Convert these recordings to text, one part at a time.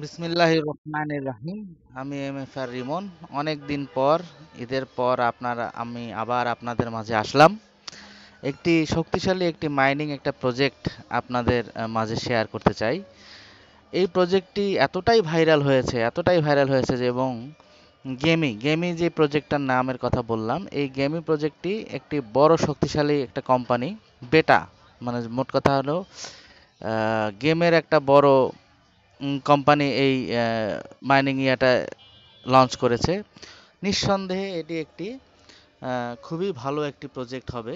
বিসমিল্লাহির রহমানির রহিম। আমি এম এফ আর রিমন। অনেক দিন পর, ঈদের পর আমি আবার আপনাদের মাঝে আসলাম। একটি শক্তিশালী একটি মাইনিং একটা প্রজেক্ট আপনাদের মাঝে শেয়ার করতে চাই। এই প্রজেক্টটি এতটাই ভাইরাল হয়েছে যে এবং গেমি যে প্রজেক্টটার নামের কথা বললাম, এই গেমি প্রজেক্টটি একটি বড় শক্তিশালী একটা কোম্পানি, বেটা, মানে মোট কথা হলো গেমের একটা বড় কোম্পানি এই মাইনিং ইয়াটা লঞ্চ করেছে। নিঃসন্দেহে এটি একটি খুবই ভালো একটি প্রজেক্ট হবে।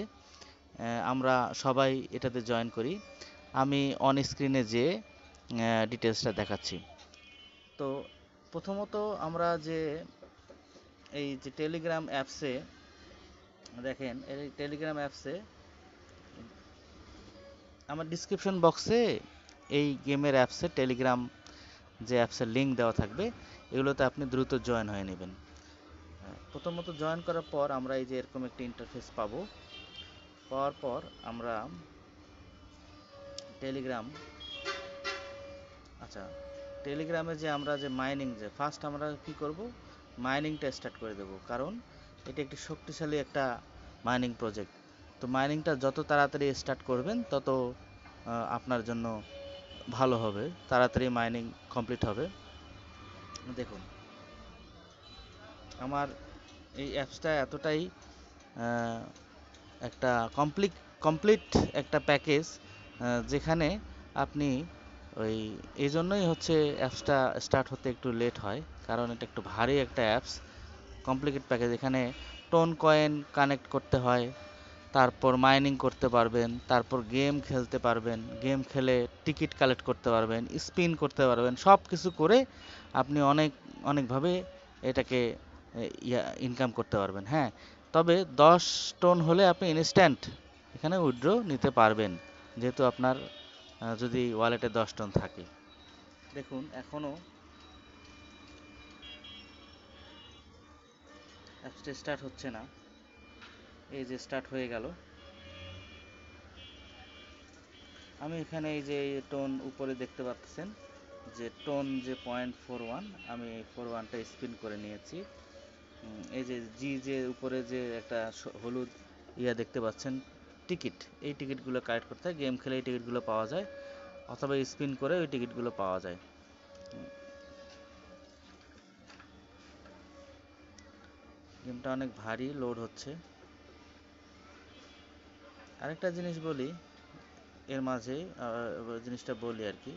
আমরা সবাই এটাতে জয়েন করি। আমি অন স্ক্রিনে যেয়ে ডিটেলসটা দেখাচ্ছি। তো প্রথমত আমরা যে এই যে টেলিগ্রাম অ্যাপসে দেখেন, এই টেলিগ্রাম অ্যাপসে আমার ডিসক্রিপশন বক্সে এই গেমের অ্যাপসে টেলিগ্রাম যে অ্যাপসের লিঙ্ক দেওয়া থাকবে, এগুলোতে আপনি দ্রুত জয়েন হয়ে নেবেন। প্রথমত জয়েন করার পর আমরা এই যে এরকম একটা ইন্টারফেস পাবো। পাওয়ার পর আমরা টেলিগ্রাম আচ্ছা টেলিগ্রামে যে আমরা যে মাইনিং, যে ফার্স্ট আমরা কি করব, মাইনিংটা স্টার্ট করে দেব, কারণ এটা একটি শক্তিশালী একটা মাইনিং প্রজেক্ট। তো মাইনিংটা যত তাড়াতাড়ি স্টার্ট করবেন তত আপনার জন্য ভালো হবে, তাড়াতাড়ি মাইনিং কমপ্লিট হবে। দেখুন, আমার এই অ্যাপসটা এতটাই আহ, একটা কমপ্লিট একটা প্যাকেজ, যেখানে আপনি ওই এই জন্যই হচ্ছে অ্যাপসটা স্টার্ট হতে একটু লেট হয়, কারণ এটা একটু ভারী একটা অ্যাপস। কমপ্লিকেট প্যাকেজ, এখানে টোন কয়েন কানেক্ট করতে হয়, তারপর মাইনিং করতে পারবেন, তারপর গেম খেলতে পারবেন, গেম খেলে টিকিট কালেক্ট করতে পারবেন, স্পিন করতে পারবেন, সব কিছু করে আপনি অনেকভাবে এটাকে ইনকাম করতে পারবেন। হ্যাঁ, তবে 10 টোন হলে আপনি ইনস্ট্যান্ট এখানে উইথড্র নিতে পারবেন, যেহেতু আপনার যদি ওয়ালেটে 10 টোন থাকে। দেখুন, এখনও অ্যাপসটা স্টার্ট হচ্ছে না। এই যে স্টার্ট হয়ে গেল। আমি এখানে এই যে টোন উপরে দেখতে পাচ্ছেন, যে টোন যে 0.41, আমি এই 41টা স্পিন করে নিয়েছি। এই যে যে উপরে যে একটা হলুদ ইয়া দেখতে পাচ্ছেন, টিকিট, এই টিকিটগুলো কালেক্ট করতে হয়। গেম খেলে এই টিকিটগুলো পাওয়া যায়, অথবা স্পিন করে ওই টিকিটগুলো পাওয়া যায়। গেমটা অনেক ভারী, লোড হচ্ছে। আরেকটা জিনিস বলি এর মাঝে, জিনিসটা বলি আর কি,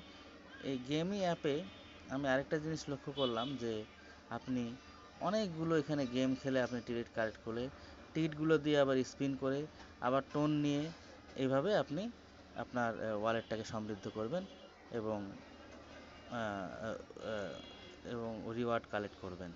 এই গেমই অ্যাপে আমি আরেকটা জিনিস লক্ষ্য করলাম যে আপনি অনেকগুলো এখানে গেম খেলে আপনি টিকিট কালেক্ট করে, টিকিটগুলো দিয়ে আবার স্পিন করে, আবার টোন নিয়ে, এইভাবে আপনি আপনার ওয়ালেটটাকে সমৃদ্ধ করবেন এবং আহ, আহ, এবং রিওয়ার্ড কালেক্ট করবেন।